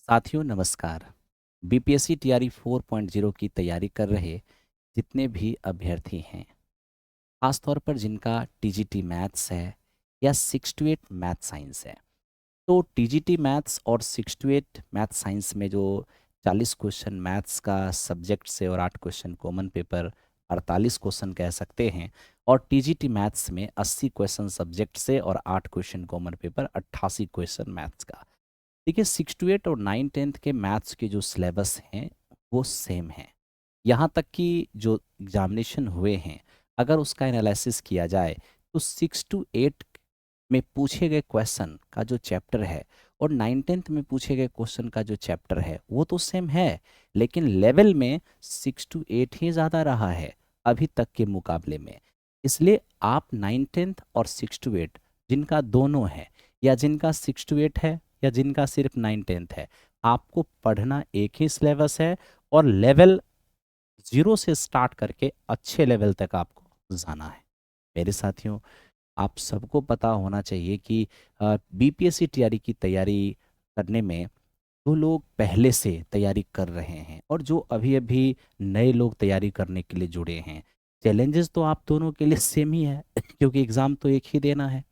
साथियों नमस्कार। BPSC TRE 4.0 की तैयारी कर रहे जितने भी अभ्यर्थी हैं, खास तौर पर जिनका टीजीटी मैथ्स है या 6 टू 8 मैथ साइंस है, तो टीजीटी मैथ्स और 6 टू 8 मैथ साइंस में जो 40 क्वेश्चन मैथ्स का सब्जेक्ट से और 8 क्वेश्चन कॉमन पेपर 48 क्वेश्चन कह सकते हैं, और टीजीटी मैथ्स में 80 क्वेश्चन सब्जेक्ट से और 8 question common paper 88 question maths का। देखिए 6 टू 8 और 9 10th के मैथ्स के जो सिलेबस हैं वो सेम हैं। यहाँ तक कि जो एग्जामिनेशन हुए हैं, अगर उसका एनालिसिस किया जाए तो 6 टू 8 में पूछे गए क्वेश्चन का जो चैप्टर है और 9 10th में पूछे गए क्वेश्चन का जो चैप्टर है वो तो सेम है, लेकिन लेवल में 6 टू 8 ही ज़्यादा रहा है अभी तक के मुकाबले में। इसलिए आप 9 10th और 6 टू 8 जिनका दोनों है, या जिनका 6 टू 8 है या जिनका सिर्फ 9 10th है, आपको पढ़ना एक ही सिलेबस है और लेवल 0 से स्टार्ट करके अच्छे लेवल तक आपको जाना है। मेरे साथियों, आप सबको पता होना चाहिए कि बीपीएससी टीआरई की तैयारी करने में जो लोग पहले से तैयारी कर रहे हैं और जो अभी अभी नए लोग तैयारी करने के लिए जुड़े हैं, चैलेंजेस तो आप दोनों के लिए सेम ही है क्योंकि एग्ज़ाम तो एक ही देना है।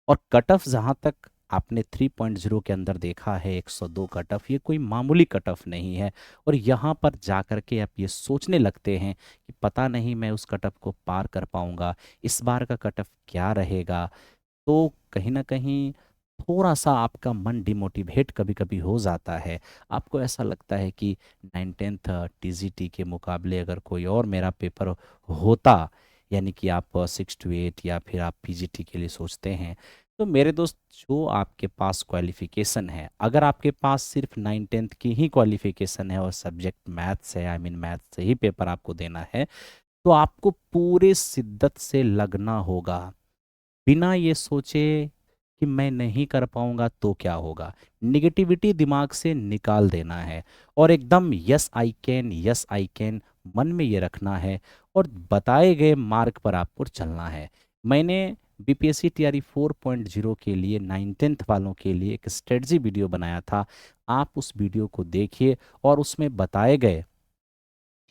और कट ऑफ जहाँ तक आपने 3.0 के अंदर देखा है, 102 कट ऑफ, ये कोई मामूली कट ऑफ नहीं है। और यहाँ पर जा कर के आप ये सोचने लगते हैं कि पता नहीं मैं उस कट ऑफ को पार कर पाऊंगा, इस बार का कट ऑफ क्या रहेगा। तो कहीं ना कहीं थोड़ा सा आपका मन डिमोटिवेट कभी कभी हो जाता है। आपको ऐसा लगता है कि 9 10th टीजीटी के मुकाबले अगर कोई और मेरा पेपर होता, यानी कि आप 6 टू 8 या फिर आप पीजीटी के लिए सोचते हैं, तो मेरे दोस्त जो आपके पास क्वालिफिकेशन है, अगर आपके पास सिर्फ 9 10th की ही क्वालिफिकेशन है और सब्जेक्ट मैथ्स है, आई मीन मैथ्स से ही पेपर आपको देना है, तो आपको पूरे शिद्दत से लगना होगा, बिना ये सोचे कि मैं नहीं कर पाऊंगा तो क्या होगा। निगेटिविटी दिमाग से निकाल देना है और एकदम यस आई कैन मन में ये रखना है और बताए गए मार्ग पर आपको चलना है। मैंने बीपीएससी टीआरई 4.0 के लिए 9 10th वालों के लिए एक स्ट्रेटजी वीडियो बनाया था। आप उस वीडियो को देखिए और उसमें बताए गए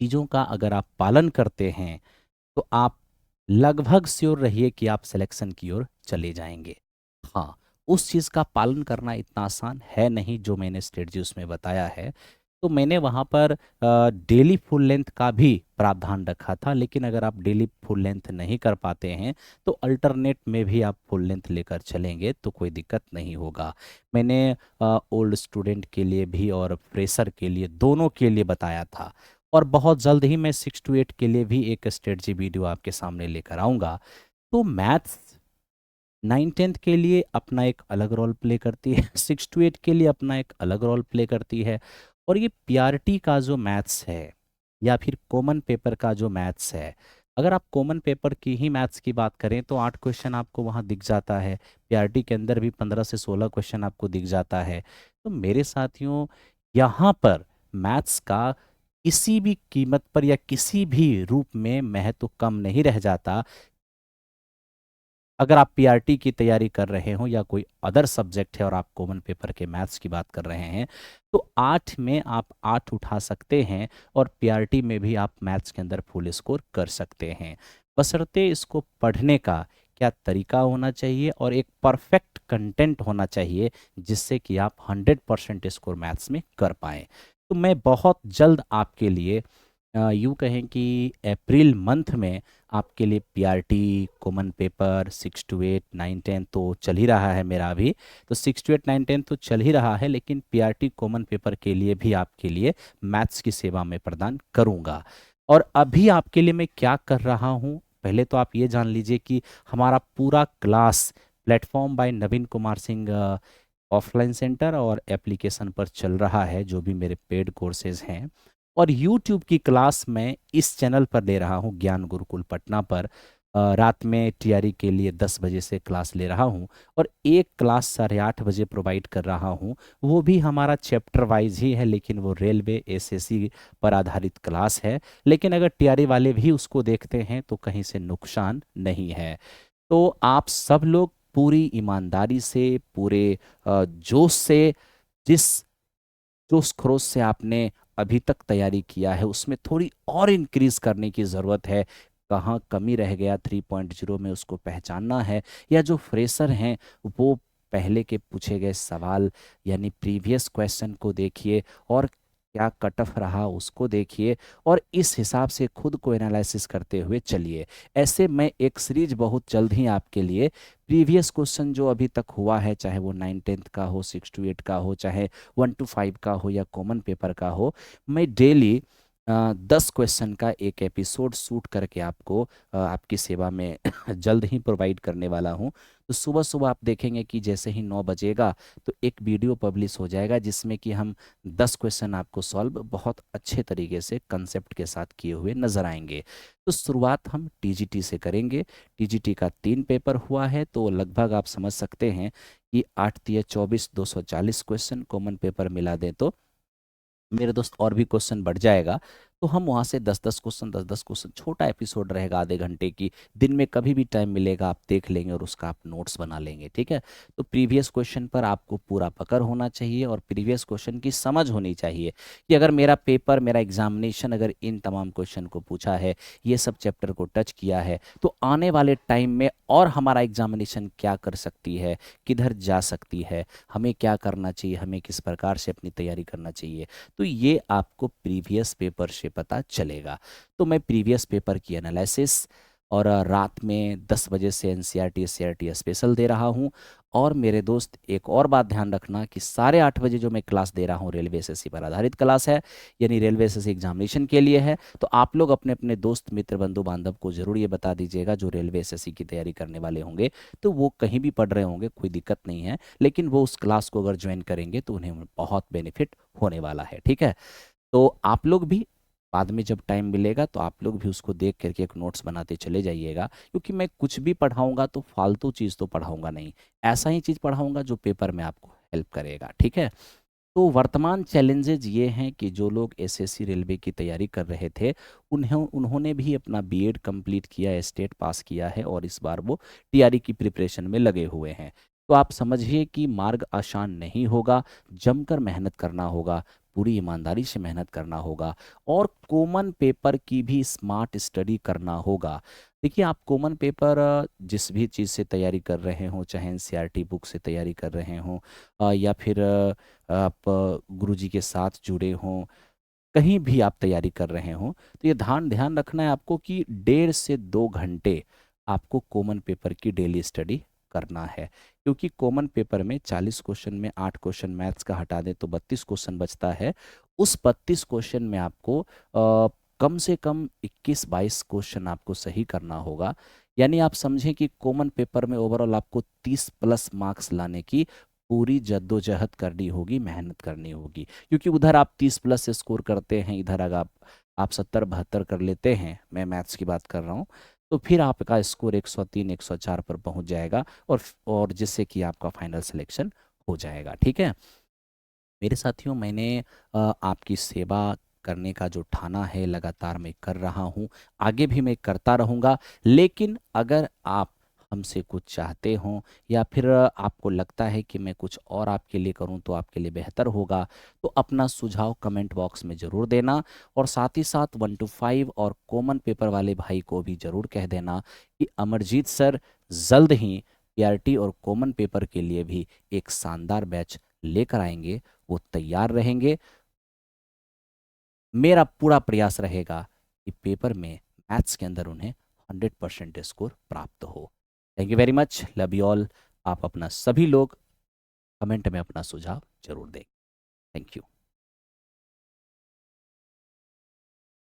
चीज़ों का अगर आप पालन करते हैं तो आप लगभग श्योर रहिए कि आप सिलेक्शन की ओर चले जाएंगे। हाँ, उस चीज़ का पालन करना इतना आसान है नहीं जो मैंने स्ट्रेटजी उसमें बताया है। तो मैंने वहाँ पर डेली फुल लेंथ का भी प्रावधान रखा था, लेकिन अगर आप डेली फुल लेंथ नहीं कर पाते हैं तो अल्टरनेट में भी आप फुल लेंथ लेकर चलेंगे तो कोई दिक्कत नहीं होगा। मैंने ओल्ड स्टूडेंट के लिए भी और फ्रेशर के लिए, दोनों के लिए बताया था। और बहुत जल्द ही मैं 6 टू 8 के लिए भी एक स्ट्रेटजी वीडियो आपके सामने लेकर आऊँगा। तो मैथ्स 9 10th के लिए अपना एक अलग रोल प्ले करती है, 6 टू 8 के लिए अपना एक अलग रोल प्ले करती है। और ये पीआरटी का जो मैथ्स है या फिर कॉमन पेपर का जो मैथ्स है, अगर आप कॉमन पेपर की ही मैथ्स की बात करें तो 8 क्वेश्चन आपको वहाँ दिख जाता है। पीआरटी के अंदर भी 15 से 16 क्वेश्चन आपको दिख जाता है। तो मेरे साथियों, यहाँ पर मैथ्स का किसी भी कीमत पर या किसी भी रूप में महत्व कम नहीं रह जाता। अगर आप पीआरटी की तैयारी कर रहे हो या कोई अदर सब्जेक्ट है और आप कॉमन पेपर के मैथ्स की बात कर रहे हैं, तो 8 में आप 8 उठा सकते हैं और पीआरटी में भी आप मैथ्स के अंदर फुल स्कोर कर सकते हैं। बशर्ते इसको पढ़ने का क्या तरीका होना चाहिए और एक परफेक्ट कंटेंट होना चाहिए जिससे कि आप 100% स्कोर मैथ्स में कर पाएँ। तो मैं बहुत जल्द आपके लिए यूँ कहें कि अप्रैल मंथ में आपके लिए पीआरटी, कॉमन पेपर 6 टू 8 9 10 तो चल ही रहा है मेरा अभी। तो 6 टू 8 9 10 तो चल ही रहा है, लेकिन पीआरटी कॉमन पेपर के लिए भी आपके लिए मैथ्स की सेवा मैं प्रदान करूंगा। और अभी आपके लिए मैं क्या कर रहा हूं, पहले तो आप ये जान लीजिए कि हमारा पूरा क्लास प्लेटफॉर्म बाय नवीन कुमार सिंह ऑफलाइन सेंटर और एप्लीकेशन पर चल रहा है, जो भी मेरे पेड कोर्सेज हैं। और YouTube की क्लास मैं इस चैनल पर ले रहा हूँ, ज्ञान गुरुकुल पटना पर। रात में टीआरई के लिए 10 बजे से क्लास ले रहा हूँ और एक क्लास 8:30 बजे प्रोवाइड कर रहा हूँ। वो भी हमारा चैप्टर वाइज ही है, लेकिन वो रेलवे एसएससी पर आधारित क्लास है। लेकिन अगर टीआरई वाले भी उसको देखते हैं तो कहीं से नुकसान नहीं है। तो आप सब लोग पूरी ईमानदारी से, पूरे जोश से, जिस जोश खरोश से आपने अभी तक तैयारी किया है उसमें थोड़ी और इंक्रीज करने की ज़रूरत है। कहाँ कमी रह गया 3.0 में उसको पहचानना है। या जो फ्रेशर हैं वो पहले के पूछे गए सवाल यानी प्रीवियस क्वेश्चन को देखिए और क्या कट ऑफ रहा उसको देखिए और इस हिसाब से खुद को एनालिसिस करते हुए चलिए। ऐसे मैं एक सीरीज बहुत जल्द ही आपके लिए प्रीवियस क्वेश्चन जो अभी तक हुआ है, चाहे वो 9th का हो, 6 to 8 का हो, चाहे 1 to 5 का हो या कॉमन पेपर का हो, मैं डेली 10 क्वेश्चन का एक एपिसोड शूट करके आपको आपकी सेवा में जल्द ही प्रोवाइड करने वाला हूं। तो सुबह सुबह आप देखेंगे कि जैसे ही 9 बजेगा तो एक वीडियो पब्लिश हो जाएगा जिसमें कि हम 10 क्वेश्चन आपको सॉल्व बहुत अच्छे तरीके से कंसेप्ट के साथ किए हुए नजर आएंगे। तो शुरुआत हम टीजीटी से करेंगे। टीजीटी का 3 पेपर हुआ है तो लगभग आप समझ सकते हैं कि 8 × 3 = 24, 240 क्वेश्चन कॉमन पेपर मिला दें तो मेरे दोस्त और भी क्वेश्चन बढ़ जाएगा। तो हम वहाँ से 10-10 क्वेश्चन 10-10 क्वेश्चन छोटा एपिसोड रहेगा आधे घंटे की, दिन में कभी भी टाइम मिलेगा आप देख लेंगे और उसका आप नोट्स बना लेंगे। ठीक है। तो प्रीवियस क्वेश्चन पर आपको पूरा पकड़ होना चाहिए और प्रीवियस क्वेश्चन की समझ होनी चाहिए कि अगर मेरा पेपर मेरा एग्जामिनेशन अगर इन तमाम क्वेश्चन को पूछा है, ये सब चैप्टर को टच किया है, तो आने वाले टाइम में और हमारा एग्जामिनेशन क्या कर सकती है, किधर जा सकती है, हमें क्या करना चाहिए, हमें किस प्रकार से अपनी तैयारी करना चाहिए, तो ये आपको प्रीवियस पेपर से पता चलेगा। तो मैं प्रीवियस पेपर की एनालिसिस और रात में 10 बजे से एनसीईआरटी सीईआरटी स्पेशल दे रहा हूँ। और मेरे दोस्त एक और बात ध्यान रखना कि 8:30 बजे जो मैं क्लास दे रहा हूँ रेलवे एसएससी पर आधारित क्लास है, यानी रेलवे एसएससी एग्जामिनेशन के लिए है। तो आप लोग अपने अपने दोस्त मित्र बंधु बांधव को जरूर ये बता दीजिएगा जो रेलवे एसएससी की तैयारी करने वाले होंगे, तो वो कहीं भी पढ़ रहे होंगे कोई दिक्कत नहीं है, लेकिन वो उस क्लास को अगर ज्वाइन करेंगे तो उन्हें बहुत बेनिफिट होने वाला है। ठीक है। तो आप लोग भी बाद में जब टाइम मिलेगा तो आप लोग भी उसको देख करके एक नोट्स बनाते चले जाइएगा, क्योंकि मैं कुछ भी पढ़ाऊंगा तो फालतू चीज़ तो पढ़ाऊंगा नहीं, ऐसा ही चीज़ पढ़ाऊंगा जो पेपर में आपको हेल्प करेगा। ठीक है। तो वर्तमान चैलेंजेज ये हैं कि जो लोग एसएससी रेलवे की तैयारी कर रहे थे उन्होंने भी अपना बीएड कंप्लीट किया, स्टेट पास किया है और इस बार वो टीआरई की प्रिपरेशन में लगे हुए हैं। तो आप समझिए कि मार्ग आसान नहीं होगा, जमकर मेहनत करना होगा, पूरी ईमानदारी से मेहनत करना होगा और कॉमन पेपर की भी स्मार्ट स्टडी करना होगा। देखिए आप कॉमन पेपर जिस भी चीज़ से तैयारी कर रहे हो, चाहे एनसीईआरटी बुक से तैयारी कर रहे हो या फिर आप गुरुजी के साथ जुड़े हों, कहीं भी आप तैयारी कर रहे हो, तो ये ध्यान ध्यान रखना है आपको कि 1.5 से 2 घंटे आपको कॉमन पेपर की डेली स्टडी करना है। क्योंकि कॉमन पेपर में 40 क्वेश्चन में 8 क्वेश्चन मैथ्स का हटा दें तो 32 क्वेश्चन बचता है। उस 32 क्वेश्चन में आपको कम से कम 21-22 क्वेश्चन आपको सही करना होगा। यानी आप समझें कि कॉमन पेपर में ओवरऑल आपको 30+ मार्क्स लाने की पूरी जद्दोजहद करनी होगी, मेहनत करनी होगी। क्योंकि उधर आप 30+ स्कोर करते हैं, इधर अगर आप 70-72 कर लेते हैं, मैं मैथ्स की बात कर रहा हूँ, तो फिर आपका स्कोर 103 104 पर पहुंच जाएगा और जिससे कि आपका फाइनल सिलेक्शन हो जाएगा। ठीक है। मेरे साथियों, मैंने आपकी सेवा करने का जो ठाना है लगातार मैं कर रहा हूँ, आगे भी मैं करता रहूँगा। लेकिन अगर आप हमसे कुछ चाहते हो या फिर आपको लगता है कि मैं कुछ और आपके लिए करूं तो आपके लिए बेहतर होगा, तो अपना सुझाव कमेंट बॉक्स में ज़रूर देना। और साथ ही साथ 1 to 5 और कॉमन पेपर वाले भाई को भी ज़रूर कह देना कि अमरजीत सर जल्द ही पीआरटी और कॉमन पेपर के लिए भी एक शानदार बैच लेकर आएंगे। वो तैयार रहेंगे। मेरा पूरा प्रयास रहेगा कि पेपर में मैथ्स के अंदर उन्हें 100% स्कोर प्राप्त हो। Thank you very much, love you all. आप अपना सभी लोग कमेंट में अपना सुझाव जरूर दें। Thank you.